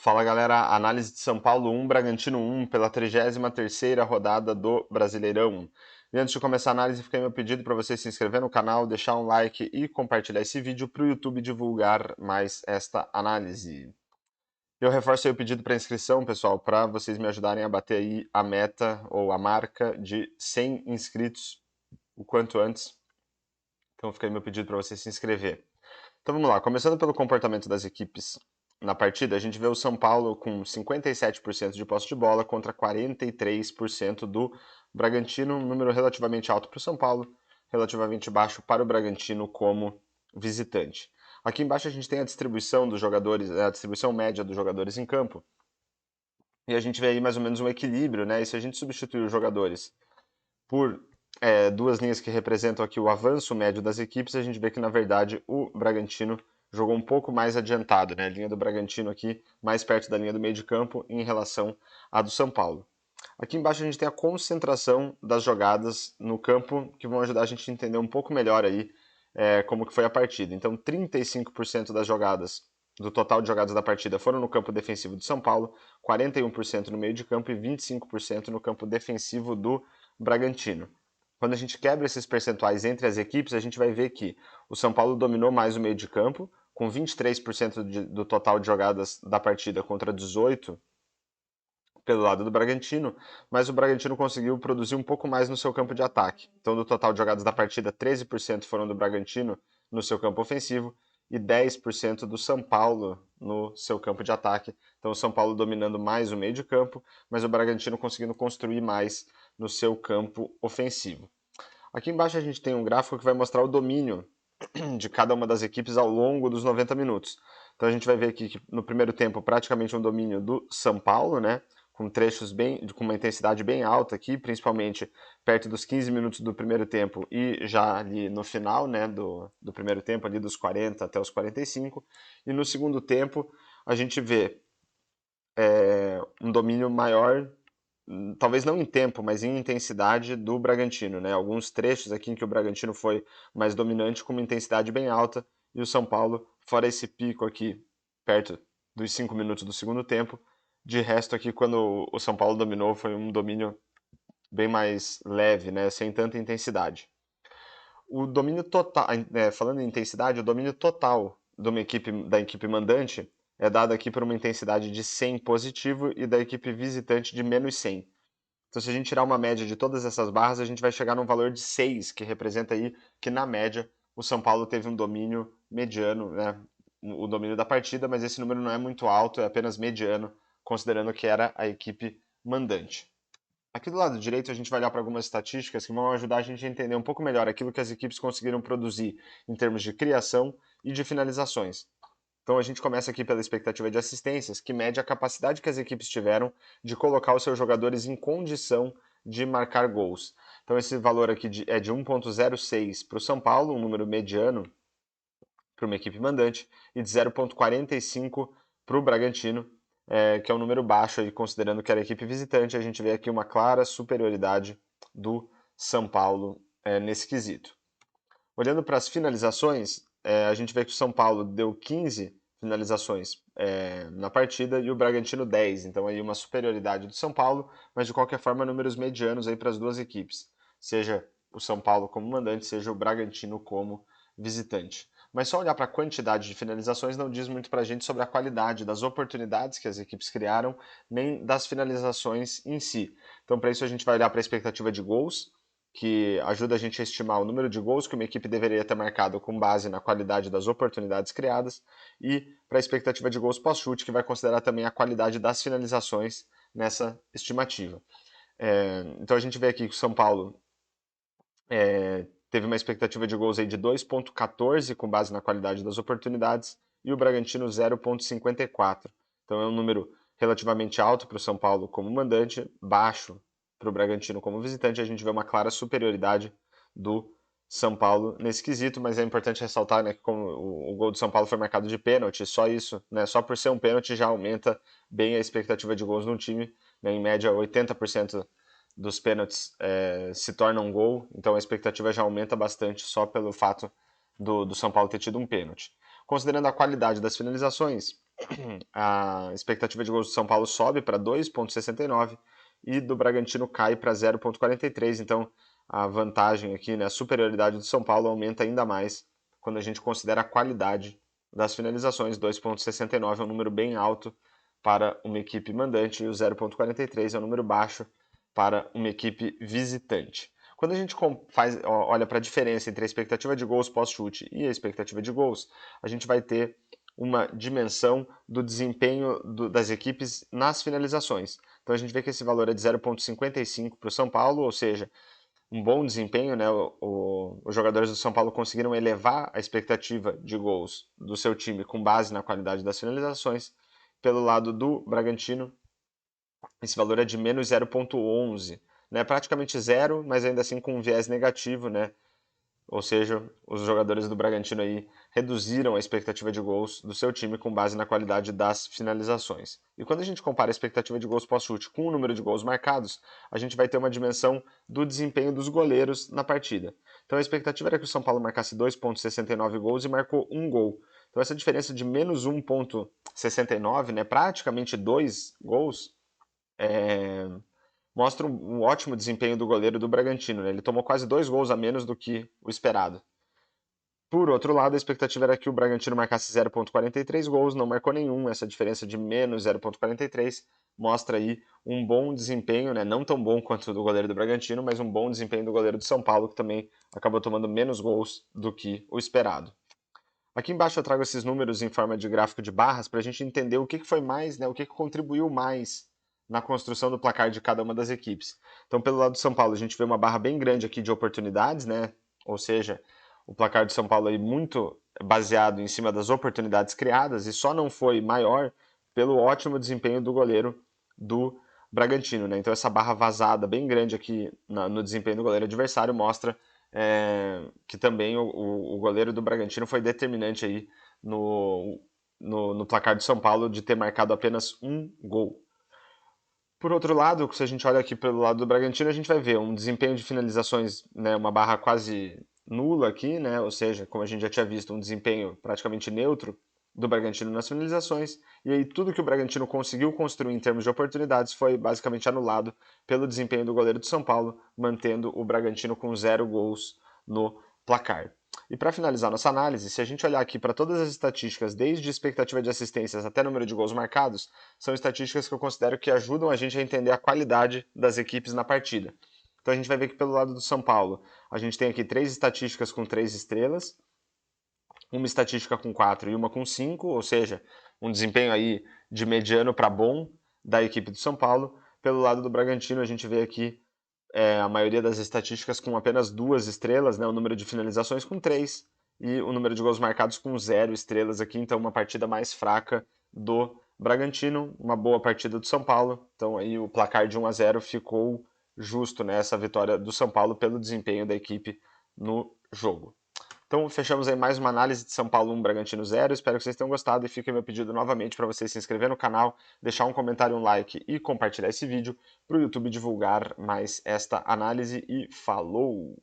Fala galera, análise de São Paulo 1, Bragantino 1 pela 33ª rodada do Brasileirão. E antes de começar a análise, fica aí meu pedido para você se inscrever no canal, deixar um like e compartilhar esse vídeo para o YouTube divulgar mais esta análise. Eu reforço aí o pedido para inscrição, pessoal, para vocês me ajudarem a bater aí a meta ou a marca de 100 inscritos o quanto antes. Então fica aí meu pedido para você se inscrever. Então vamos lá, começando pelo comportamento das equipes na partida, a gente vê o São Paulo com 57% de posse de bola contra 43% do Bragantino, um número relativamente alto para o São Paulo, relativamente baixo para o Bragantino como visitante. Aqui embaixo a gente tem a distribuição dos jogadores, a distribuição média dos jogadores em campo, e a gente vê aí mais ou menos um equilíbrio, né? E se a gente substituir os jogadores por duas linhas que representam aqui o avanço médio das equipes, a gente vê que na verdade o Bragantino jogou um pouco mais adiantado, né? A linha do Bragantino aqui mais perto da linha do meio de campo em relação à do São Paulo. Aqui embaixo a gente tem a concentração das jogadas no campo que vão ajudar a gente a entender um pouco melhor aí como que foi a partida. Então 35% das jogadas do total de jogadas da partida foram no campo defensivo do São Paulo, 41% no meio de campo e 25% no campo defensivo do Bragantino. Quando a gente quebra esses percentuais entre as equipes, a gente vai ver que o São Paulo dominou mais o meio de campo, com 23% do total de jogadas da partida contra 18% pelo lado do Bragantino, mas o Bragantino conseguiu produzir um pouco mais no seu campo de ataque. Então, do total de jogadas da partida, 13% foram do Bragantino no seu campo ofensivo e 10% do São Paulo no seu campo de ataque. Então, o São Paulo dominando mais o meio de campo, mas o Bragantino conseguindo construir mais no seu campo ofensivo. Aqui embaixo a gente tem um gráfico que vai mostrar o domínio de cada uma das equipes ao longo dos 90 minutos. Então a gente vai ver aqui que no primeiro tempo praticamente um domínio do São Paulo, né? Com trechos com uma intensidade bem alta aqui, principalmente perto dos 15 minutos do primeiro tempo e já ali no final, né, do primeiro tempo, ali dos 40 até os 45. E no segundo tempo a gente vê um domínio maior, talvez não em tempo, mas em intensidade do Bragantino, né? Alguns trechos aqui em que o Bragantino foi mais dominante com uma intensidade bem alta e o São Paulo, fora esse pico aqui, perto dos 5 minutos do segundo tempo, de resto aqui quando o São Paulo dominou foi um domínio bem mais leve, né? Sem tanta intensidade. O domínio total, falando em intensidade, o domínio total da equipe mandante é dado aqui por uma intensidade de 100 positivo e da equipe visitante de menos 100. Então, se a gente tirar uma média de todas essas barras, a gente vai chegar num valor de 6, que representa aí que, na média, o São Paulo teve um domínio mediano, né? O domínio da partida, mas esse número não é muito alto, é apenas mediano, considerando que era a equipe mandante. Aqui do lado direito a gente vai olhar para algumas estatísticas que vão ajudar a gente a entender um pouco melhor aquilo que as equipes conseguiram produzir em termos de criação e de finalizações. Então a gente começa aqui pela expectativa de assistências, que mede a capacidade que as equipes tiveram de colocar os seus jogadores em condição de marcar gols. Então esse valor aqui é de 1,06 para o São Paulo, um número mediano para uma equipe mandante, e de 0,45 para o Bragantino, que é um número baixo, aí, considerando que era a equipe visitante. A gente vê aqui uma clara superioridade do São Paulo nesse quesito. Olhando para as finalizações, a gente vê que o São Paulo deu 15 finalizações na partida e o Bragantino 10. Então aí uma superioridade do São Paulo, mas de qualquer forma números medianos aí para as duas equipes, seja o São Paulo como mandante, seja o Bragantino como visitante. Mas só olhar para a quantidade de finalizações não diz muito para a gente sobre a qualidade das oportunidades que as equipes criaram, nem das finalizações em si. Então, para isso, a gente vai olhar para a expectativa de gols, que ajuda a gente a estimar o número de gols que uma equipe deveria ter marcado com base na qualidade das oportunidades criadas, e para a expectativa de gols pós-chute, que vai considerar também a qualidade das finalizações nessa estimativa. Então, a gente vê aqui que o São Paulo teve uma expectativa de gols aí de 2,14 com base na qualidade das oportunidades e o Bragantino 0,54. Então é um número relativamente alto para o São Paulo como mandante, baixo para o Bragantino como visitante. A gente vê uma clara superioridade do São Paulo nesse quesito, mas é importante ressaltar, né, que como o gol do São Paulo foi marcado de pênalti, só isso, né, só por ser um pênalti já aumenta bem a expectativa de gols no time, né, em média 80% dos pênaltis se torna um gol, então a expectativa já aumenta bastante só pelo fato do São Paulo ter tido um pênalti. Considerando a qualidade das finalizações, A expectativa de gols do São Paulo sobe para 2,69 e do Bragantino cai para 0,43. Então a vantagem aqui, né, a superioridade do São Paulo aumenta ainda mais quando a gente considera a qualidade das finalizações. 2,69 é um número bem alto para uma equipe mandante e o 0,43 é um número baixo para uma equipe visitante. Quando a gente olha para a diferença entre a expectativa de gols pós-chute e a expectativa de gols, a gente vai ter uma dimensão do desempenho das equipes nas finalizações. Então a gente vê que esse valor é de 0,55 para o São Paulo, ou seja, um bom desempenho, né? Os jogadores do São Paulo conseguiram elevar a expectativa de gols do seu time com base na qualidade das finalizações. Pelo lado do Bragantino, esse valor é de menos 0,11, né? Praticamente zero, mas ainda assim com um viés negativo, né? Ou seja, os jogadores do Bragantino aí reduziram a expectativa de gols do seu time com base na qualidade das finalizações. E quando a gente compara a expectativa de gols pós-chute com o número de gols marcados, a gente vai ter uma dimensão do desempenho dos goleiros na partida. Então a expectativa era que o São Paulo marcasse 2,69 gols e marcou um gol. Então essa diferença de menos 1,69, né, praticamente 2 gols, mostra um ótimo desempenho do goleiro do Bragantino, né? Ele tomou quase 2 gols a menos do que o esperado. Por outro lado, a expectativa era que o Bragantino marcasse 0,43 gols, não marcou nenhum. Essa diferença de menos 0,43 mostra aí um bom desempenho, né? Não tão bom quanto o do goleiro do Bragantino, mas um bom desempenho do goleiro do São Paulo, que também acabou tomando menos gols do que o esperado. Aqui embaixo eu trago esses números em forma de gráfico de barras para a gente entender o que foi mais, né? O que contribuiu mais na construção do placar de cada uma das equipes. Então, pelo lado do São Paulo, a gente vê uma barra bem grande aqui de oportunidades, né? Ou seja, o placar de São Paulo aí muito baseado em cima das oportunidades criadas e só não foi maior pelo ótimo desempenho do goleiro do Bragantino, né? Então essa barra vazada bem grande aqui no desempenho do goleiro adversário mostra que também o goleiro do Bragantino foi determinante aí no placar de São Paulo de ter marcado apenas um gol. Por outro lado, se a gente olha aqui pelo lado do Bragantino, a gente vai ver um desempenho de finalizações, né, uma barra quase nula aqui, né, ou seja, como a gente já tinha visto, um desempenho praticamente neutro do Bragantino nas finalizações, e aí tudo que o Bragantino conseguiu construir em termos de oportunidades foi basicamente anulado pelo desempenho do goleiro do São Paulo, mantendo o Bragantino com 0 gols no placar. E para finalizar nossa análise, se a gente olhar aqui para todas as estatísticas, desde expectativa de assistências até número de gols marcados, são estatísticas que eu considero que ajudam a gente a entender a qualidade das equipes na partida. Então a gente vai ver que pelo lado do São Paulo, a gente tem aqui 3 estatísticas com 3 estrelas, uma estatística com 4 e uma com 5, ou seja, um desempenho aí de mediano para bom da equipe do São Paulo. Pelo lado do Bragantino, a gente vê aqui a maioria das estatísticas com apenas 2 estrelas, né, o número de finalizações com 3 e o número de gols marcados com 0 estrelas aqui, então uma partida mais fraca do Bragantino, uma boa partida do São Paulo, então aí o placar de 1-0 ficou justo, né, essa vitória do São Paulo pelo desempenho da equipe no jogo. Então fechamos aí mais uma análise de São Paulo 1, Bragantino 0. Espero que vocês tenham gostado e fica meu pedido novamente para você se inscrever no canal, deixar um comentário, um like e compartilhar esse vídeo para o YouTube divulgar mais esta análise e falou!